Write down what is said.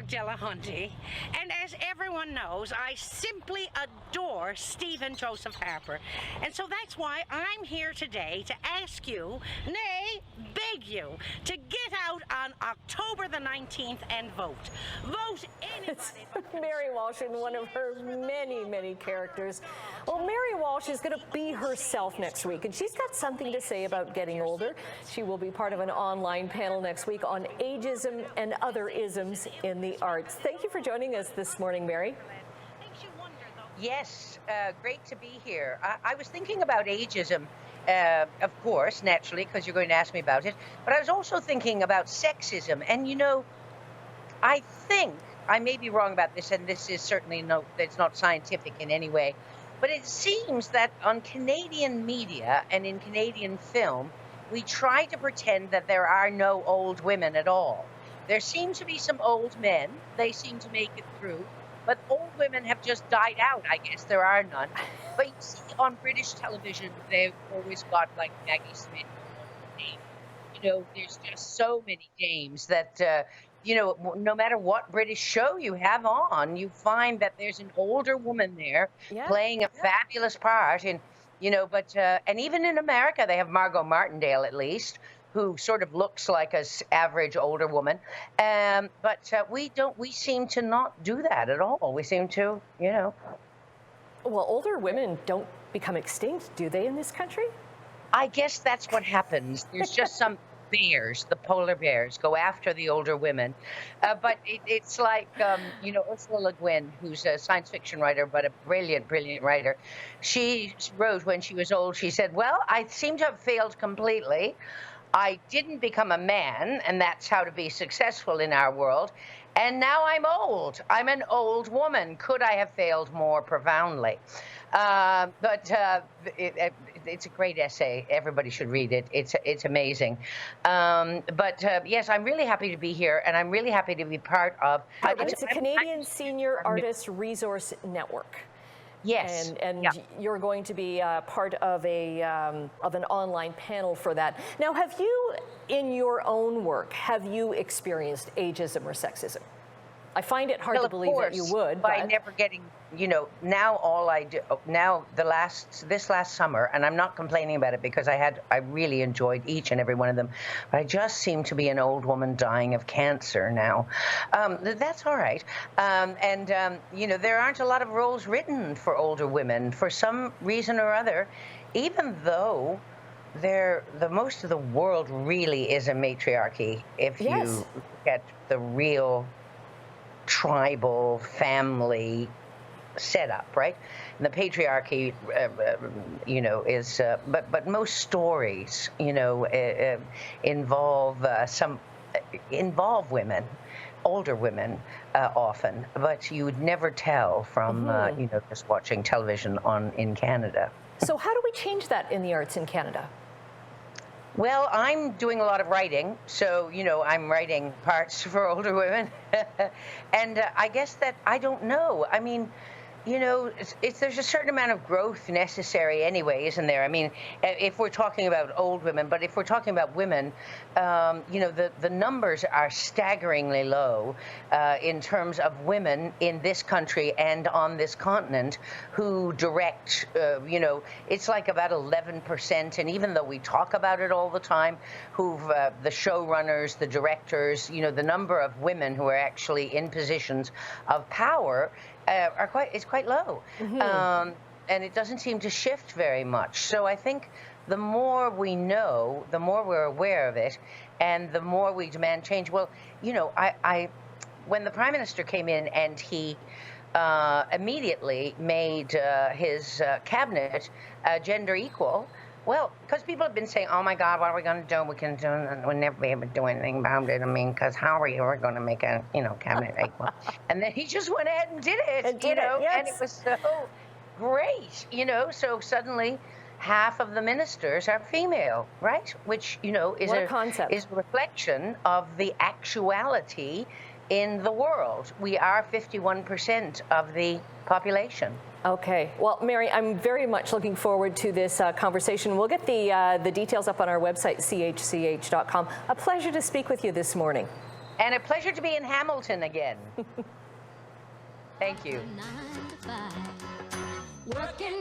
Delahunty, and as everyone knows, I simply adore Stephen Joseph Harper. And so that's why I'm here today to ask you, nay, beg you, to get out on October the 19th and vote. Vote anybody. It's Mary Walsh in one of her many, many characters. Well, Mary Walsh is going to be herself next week, and she's got something to say about getting older. She will be part of an online panel next week on ageism and other isms in the arts. Thank you for joining us this morning, Mary. Yes, great to be here. I was thinking about ageism, of course, naturally, because you're going to ask me about it, but I was also thinking about sexism. And, you know, I think, I may be wrong about this, and this is certainly it's not scientific in any way, but it seems that on Canadian media and in Canadian film, we try to pretend that there are no old women at all. There seem to be some old men. They seem to make it through. But old women have just died out. I guess there are none. But you see on British television, they've always got like Maggie Smith. You know, there's just so many dames that, you know, no matter what British show you have on, you find that there's an older woman there playing a fabulous part. And, you know, but, and even in America, they have Margot Martindale at least, who sort of looks like an average older woman. But we seem to not do that at all. We seem to, you know. Well, older women don't become extinct, do they, in this country? I guess that's what happens. There's just some bears, the polar bears, go after the older women. But it's like, you know, Ursula Le Guin, who's a science fiction writer, but a brilliant, brilliant writer. She wrote when she was old, she said, well, I seem to have failed completely. I didn't become a man, and that's how to be successful in our world. And now I'm old. I'm an old woman. Could I have failed more profoundly? It's a great essay. Everybody should read it. It's amazing. Yes, I'm really happy to be here, and I'm really happy to be part of. It's a Canadian Senior Artist Resource Network. Yes. And you're going to be part of an online panel for that. Now, have you, in your own work, have you experienced ageism or sexism? I find it hard to believe that you would. By never getting, you know, now all I do, now this last summer, and I'm not complaining about it because I really enjoyed each and every one of them, but I just seem to be an old woman dying of cancer now. That's all right. You know, there aren't a lot of roles written for older women for some reason or other, even though the most of the world really is a matriarchy. If you look at the real tribal family setup, right? And the patriarchy, you know, is, but most stories, you know, involve women, older women often, but you would never tell from, you know, just watching television in Canada. So how do we change that in the arts in Canada? Well, I'm doing a lot of writing, so, you know, I'm writing parts for older women. And I guess that I don't know. I mean, you know, there's a certain amount of growth necessary anyway, isn't there? I mean, if we're talking about old women, but if we're talking about women, you know, the numbers are staggeringly low in terms of women in this country and on this continent who direct, you know, it's like about 11%. And even though we talk about it all the time, the showrunners, the directors, you know, the number of women who are actually in positions of power is quite low, and it doesn't seem to shift very much. So I think the more we know, the more we're aware of it, and the more we demand change. Well, you know, when the Prime Minister came in and he immediately made his cabinet gender equal. Well, because people have been saying, oh my God, what are we going to do? We'll never be able to do anything about it. I mean, because how are you ever going to make a, you know, cabinet equal? And then he just went ahead and did it, and it was so great, you know. So suddenly half of the ministers are female, right? Which, you know, is a reflection of the actuality in the world. We are 51% of the population. Okay. Well, Mary, I'm very much looking forward to this conversation. We'll get the details up on our website, chch.com. A pleasure to speak with you this morning. And a pleasure to be in Hamilton again. Thank you. Working